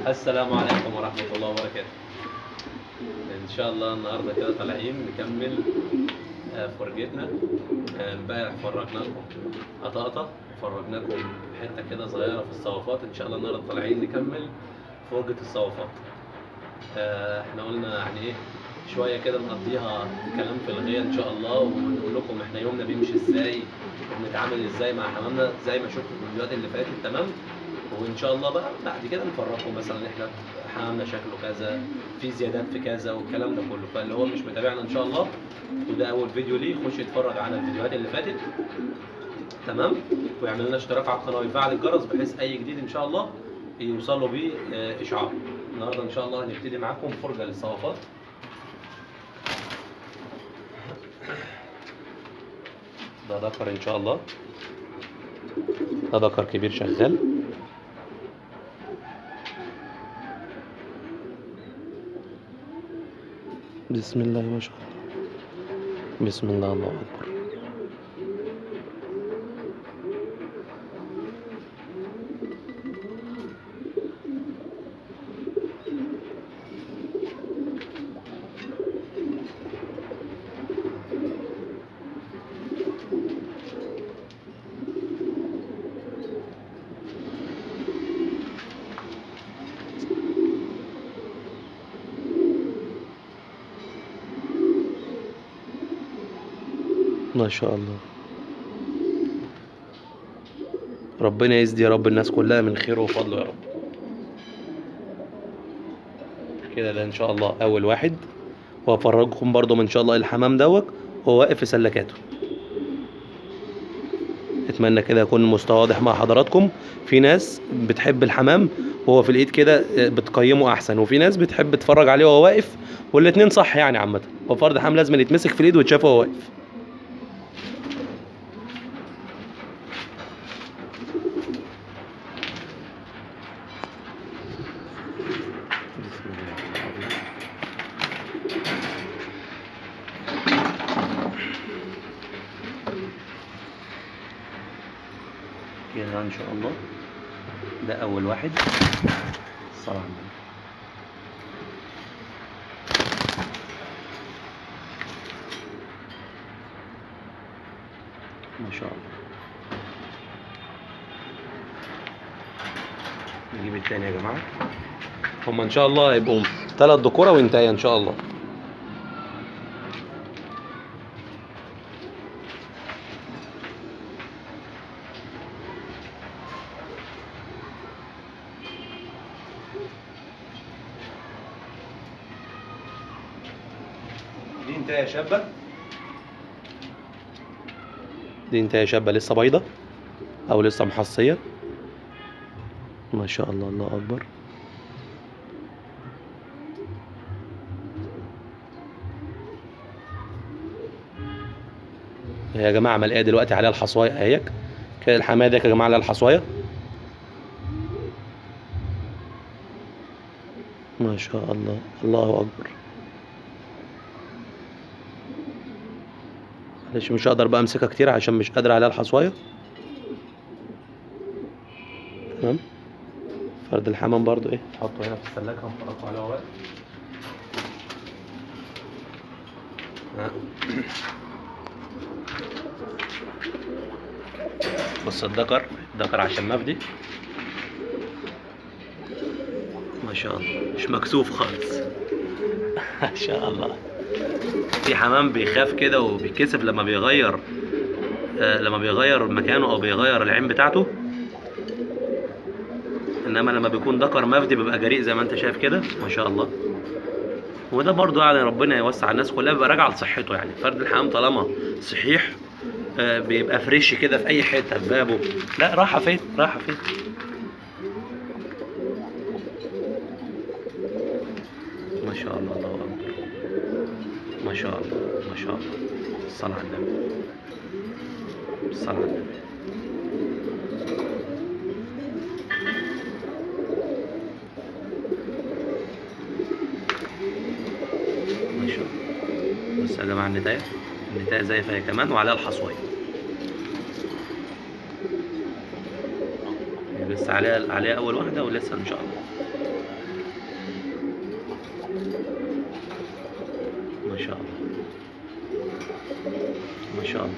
السلام عليكم ورحمة الله وبركاته. إن شاء الله النهاردة كده طالعين نكمل فرجتنا. امبارح فرجنا لكم قطاطة وفرجنا لكم حتة كده صغيرة في الصوافات. إن شاء الله النهاردة طالعين نكمل فرجة الصوافات. احنا قلنا يعني إيه شوية كده نقضيها كلام في الغية إن شاء الله، ونقول لكم احنا يومنا بيمشي إزاي وبنتعامل إزاي مع حمامنا زي ما شفتوا في الفيديوهات اللي فاتت. تمام. وان شاء الله بقى بعد كده نفرجكم مثلا احنا حمامنا شكله كذا، في زيادات في كذا والكلام ده كله. فاللي هو مش متابعنا ان شاء الله وده اول فيديو ليه، يخش يتفرج على الفيديوهات اللي فاتت. تمام. ويعمل لنا اشتراك على القناه ويفعل الجرس بحيث اي جديد ان شاء الله يوصل له بيه اشعار. النهارده ان شاء الله هنبتدي معاكم فرجه للصوافات. ده ذكر ان شاء الله، ده ذكر كبير شغال. بسم الله ما شاء الله، بسم الله الله أكبر. ما شاء الله، ربنا يزدي يا رب الناس كلها من خيره وفضله يا رب. كده ده ان شاء الله اول واحد، وهفرجكم برضو ان شاء الله الحمام دوت وهو واقف في سلكاته. اتمنى كده يكون المستوى واضح مع حضراتكم. في ناس بتحب الحمام وهو في الايد كده بتقيمه احسن، وفي ناس بتحب تتفرج عليه وهو واقف، والاتنين صح يعني. عامه هو فرد حمام لازم يتمسك في الايد ويتشاف وهو واقف. بسم الله الرحمن الرحيم. كده ان شاء الله ده اول واحد. الصلاة على النبي. ما شاء الله. نجيب التاني يا جماعة. هما ان شاء الله هيبقوا 3 ذكورة وانتايه ان شاء الله. دي انتايه شابة، دي انتايه شابة لسه بيضة او لسه محصية. ما شاء الله الله اكبر. يا جماعة ملاقيه دلوقتي عليها الحصواية اهيك كده. الحماية دي يا جماعة عليها الحصواية. ما شاء الله الله اكبر. معلش مش هقدر بقى امسكها كتير عشان مش قادر عليها الحصواية. تمام. فرد الحمام برضو ايه نحطه هنا في السلاكة ونفرقه على واقف. بص الذكر عشان مفدي. ما شاء الله مش مكسوف خالص. ما شاء الله. في حمام بيخاف كده وبيتكسف لما بيغير لما بيغير مكانه او بيغير العين بتاعته، انما لما بيكون ذكر مفدي بيبقى جريء زي ما انت شايف كده. ما شاء الله. وده برضو يعني ربنا يوسع الناس كلها بيبقى راجع لصحته يعني. فرد الحمام طالما صحيح بيبقى فريش كده في اي حته في بابه. لا راحه فين راحه فين. ما شاء الله الله اكبر. ما شاء الله ما شاء الله. الصلاة على النبي. الصلاة على النبي. ما شاء الله. بص يا جماعة النتاية زايفة هي كمان وعليها الحصوية. لسه عليها اول واحدة ولسه ان شاء الله. ما شاء الله ما شاء الله.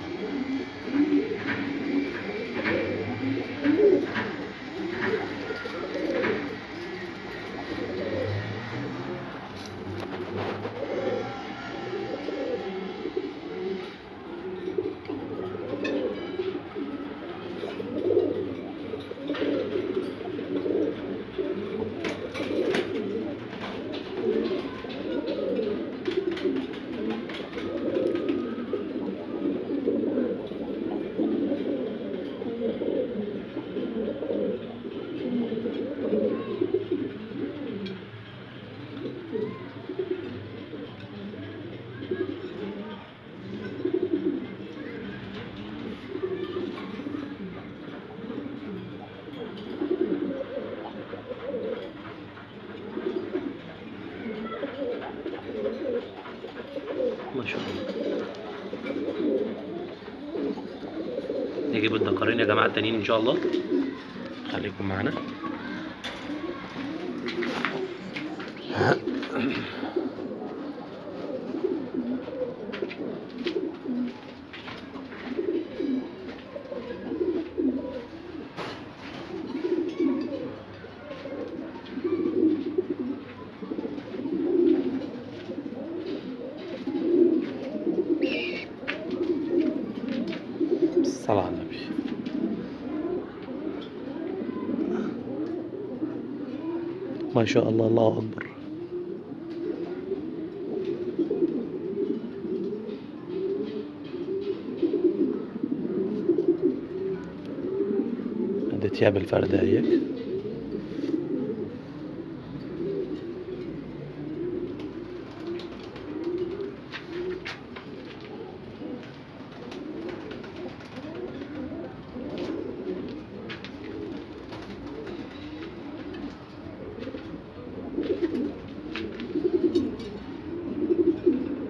ما شاء الله. نجيب الدكارين يا جماعة التانيين إن شاء الله، خليكم معانا. الصلاة على النبي. ما شاء الله، الله أكبر. ادي تياب الفردة هيك.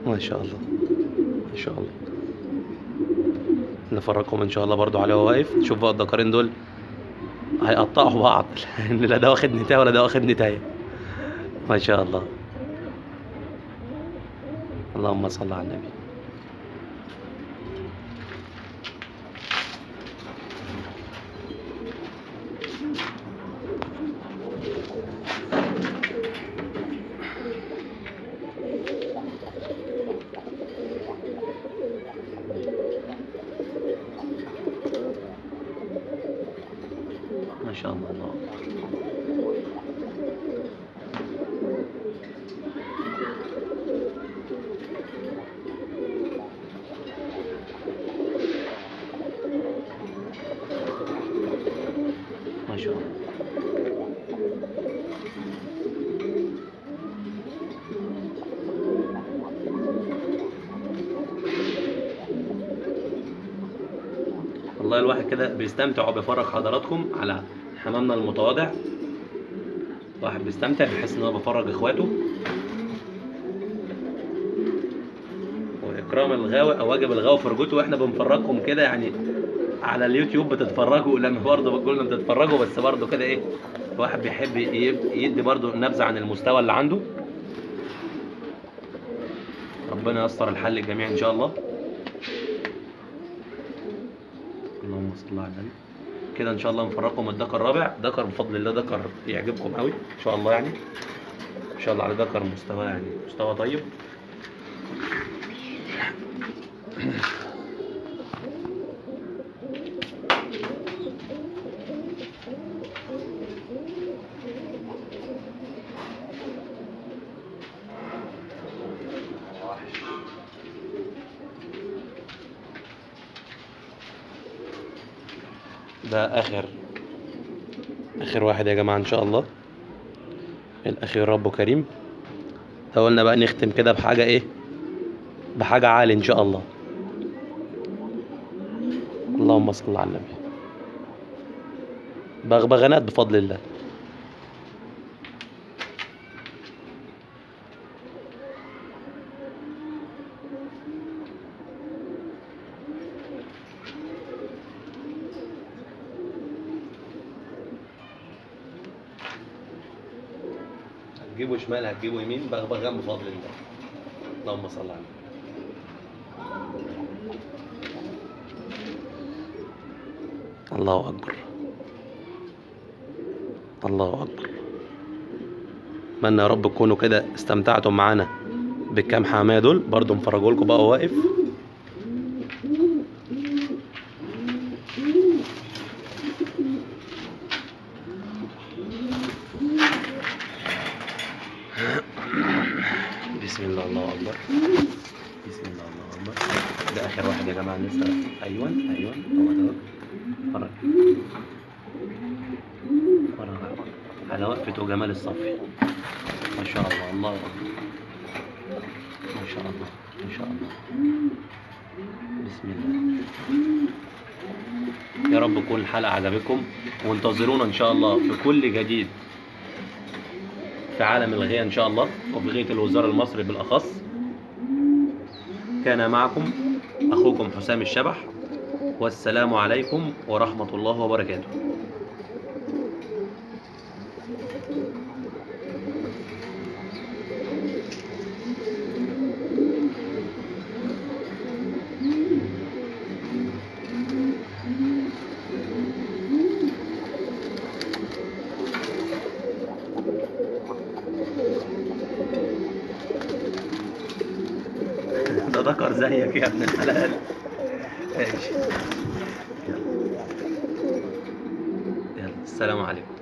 ما شاء الله ما شاء الله. نفرجكم ان شاء الله برضو عليه وهو واقف. تشوف بقى الدكارين دول هيقطعوا بعض لان لا ده واخد نتايه ولا ده واخد نتايه. ما شاء الله. اللهم صل على النبي. ما شاء الله، الله ما شاء الله. والله الواحد كده بيستمتع وبيفرج حضراتكم على حمامنا المتواضع. الواحد بيستمتع، بيحس ان هو بيفرج اخواته. واكرام الغاوي او واجب الغاوي فرجته، واحنا بنفرجكم كده يعني على اليوتيوب بتتفرجوا، لما برضه بتقولوا بتتفرجوا، بس برضه كده ايه، الواحد بيحب يدي برضه نبذه عن المستوى اللي عنده. ربنا ييسر الحل للجميع ان شاء الله. اللهم صل على النبي. كده ان شاء الله نفرجكم الدكر الرابع. دكر بفضل الله دكر يعجبكم قوي ان شاء الله، يعني ان شاء الله على دكر مستوى، يعني مستوى طيب. ده اخر واحد يا جماعه ان شاء الله، الاخير ربه كريم. قلنا بقى نختم كده بحاجه ايه، بحاجه عالي ان شاء الله. اللهم صل على النبي. بغبغانات بفضل الله. هتجيبوا شمال هتجيبوا يمين، بغبغان بفضل الله. اللهم صل على النبي. الله أكبر، الله أكبر. أتمنى يا رب تكونوا كده استمتعتم معانا بالكام حماية دول. برضو مفرجوا لكم بقى واقف. بسم الله، الله أكبر. بسم الله، الله أكبر. ده آخر واحد يا جماعة لسه. أيوه أيوه، هو ده. اتفرج على وقفة وجمال الصفي. ما شاء الله، الله أكبر. ما شاء الله، ما شاء الله. بسم الله. يا رب تكون الحلقة عجبتكم، وانتظرونا إن شاء الله في كل جديد في عالم الغاية إن شاء الله، وفي غاية الوزارة المصري بالأخص. كان معكم أخوكم حسام الشبح، والسلام عليكم ورحمة الله وبركاته. ده ذكر زيك يا ابن الحلال. ماشي، يلا يلا، السلام عليكم.